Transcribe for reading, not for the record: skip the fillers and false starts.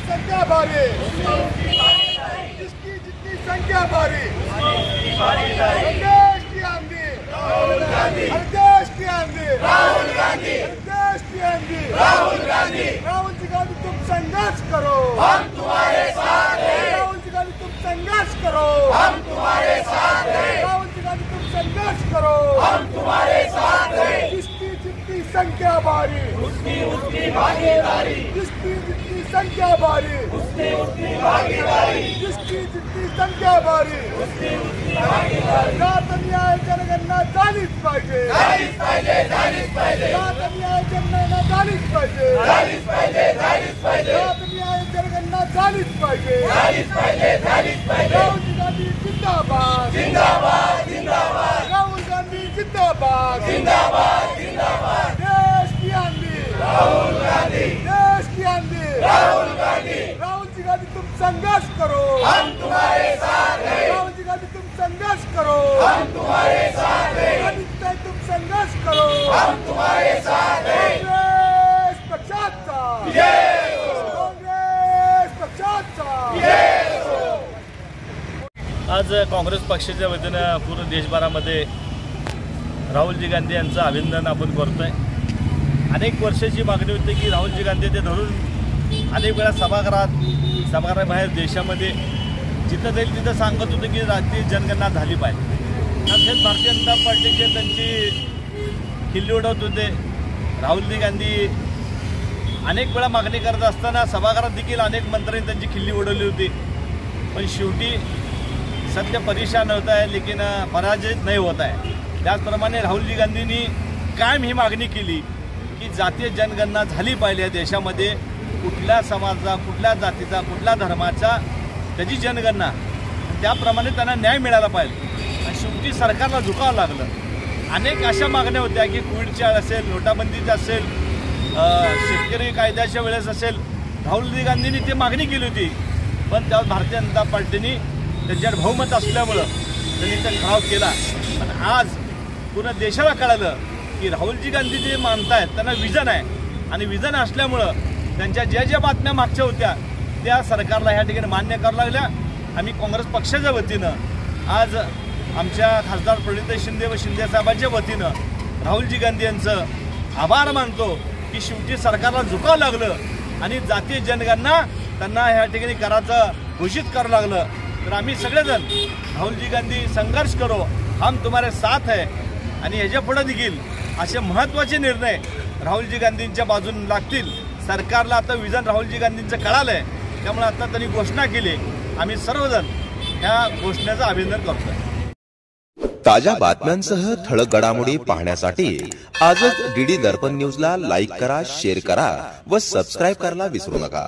संख्या भारी, जिसकी जितनी संख्या भारी, देश की आंधी, देश की आंधी, देश की आंधी, राहुल जी गांधी तुम संघर्ष करो, हम तुम्हारे साथ हैं। राहुल जी गांधी तुम संघर्ष करो, हम तुम्हारे साथ हैं। राहुल जी गांधी तुम संघर्ष करो, हम तुम्हारे साथ हैं। जिसकी जितनी संख्या भारी, उसकी भागीदारी, जिसकी जितनी संख्या भारी, उसकी भागीदारी, जिसकी जितनी संख्या भारी, उसकी भागीदारी। जात न्याय जनगणना झालीच पाहिजे, झालीच पाहिजे, झालीच पाहिजे। जात न्याय जनगणना झालीच पाहिजे, झालीच पाहिजे, झालीच पाहिजे। जात न्याय जनगणना झालीच पाहिजे, झालीच पाहिजे, झालीच पाहिजे। राहुल गांधी जिंदाबाद, जिंदाबाद, जिंदाबाद। राहुल गांधी जिंदाबाद, जिंदाबाद, जिंदाबाद। देश की आंधी, राहुल गांधी, देश की आंधी, राहुल गांधी। राहुल जी गांधी तुम संघर्ष करो, हम तुम्हारे साथ हैं। राहुल जी गांधी तुम संघर्ष करो, हम तुम्हारे साथ हैं। तुम संघर्ष करो, हम तुम्हारे साथ हैं। काँग्रेस पक्षाचा जय हो, काँग्रेस पक्षाचा जय हो। आज काँग्रेस पक्षाच्या वतीनं पूर्ण देशभरामध्ये राहुलजी गांधी यांचं अभिनंदन आपण करतोय। अनेक वर्षाची मागणी होती की राहुलजी गांधी ते धरून अनेक वेळा सभागृहाबाहेर देशामध्ये जिथं जाईल तिथं सांगत होतं की राष्ट्रीय जनगणना झाली पाहिजे। तसेच भारतीय जनता पार्टीचे त्यांची खिल्ली उडवत होते। राहुलजी गांधी अनेक वेळा मागणी करत असताना सभागृहात देखील अनेक मंत्र्यांनी त्यांची खिल्ली उडवली होती, पण शेवटी सत्य परेशान होता है लेकिन पराजित नहीं होता है। त्याचप्रमाणे राहुलजी गांधींनी कायम ही मागणी केली की जातीय जनगणना झाली पाहिजे देशामध्ये, कुठल्या समाजाचा, कुठल्या जातीचा, कुठल्या धर्माचा त्याची जनगणना, त्याप्रमाणे त्यांना न्याय मिळाला पाहिजे। आणि शेवटी सरकारला झुकावं लागलं। अनेक अशा मागण्या होत्या की कोविडच्या असेल, नोटाबंदीच्या असेल, शेतकरी कायद्याच्या वेळेस असेल, राहुलजी गांधींनी ती मागणी केली होती, पण त्यावर भारतीय जनता पार्टीने त्यांच्यावर बहुमत असल्यामुळं त्यांनी त्या ठराव केला। पण आज पूर्ण देशाला कळालं की राहुलजी गांधी जे मानतायत त्यांना विजन आहे, आणि विजन असल्यामुळं त्यांच्या ज्या बातम्या मागच्या होत्या त्या सरकारला ह्या ठिकाणी मान्य करावं लागल्या। आम्ही काँग्रेस पक्षाच्या वतीनं आज आमच्या खासदार प्रणिती शिंदे व शिंदे साहेबांच्या वतीनं राहुलजी गांधी यांचं आभार मानतो की शेवटी सरकारला झुकावं लागलं आणि जातीय जनगणना त्यांना ह्या ठिकाणी करायचं घोषित करावं लागलं। तर आम्ही सगळेजण राहुलजी गांधी संघर्ष करो, हम तुम्हारे साथ है, आणि ह्याच्या पुढे देखील असे महत्त्वाचे निर्णय राहुलजी गांधींच्या बाजूने लागतील। सरकारला आता विजन राहुलजी गांधींचं कळालं आहे, त्यामुळे आता त्यांनी घोषणा केली। आम्ही सर्वजण ह्या घोषणेचं अभिनंदन करतोय। ताज्या बातम्यांसह ठळक घडामोडी पाहण्यासाठी आजच डीडी दर्पण न्यूजला लाईक करा, शेअर करा व सबस्क्राईब करायला विसरू नका।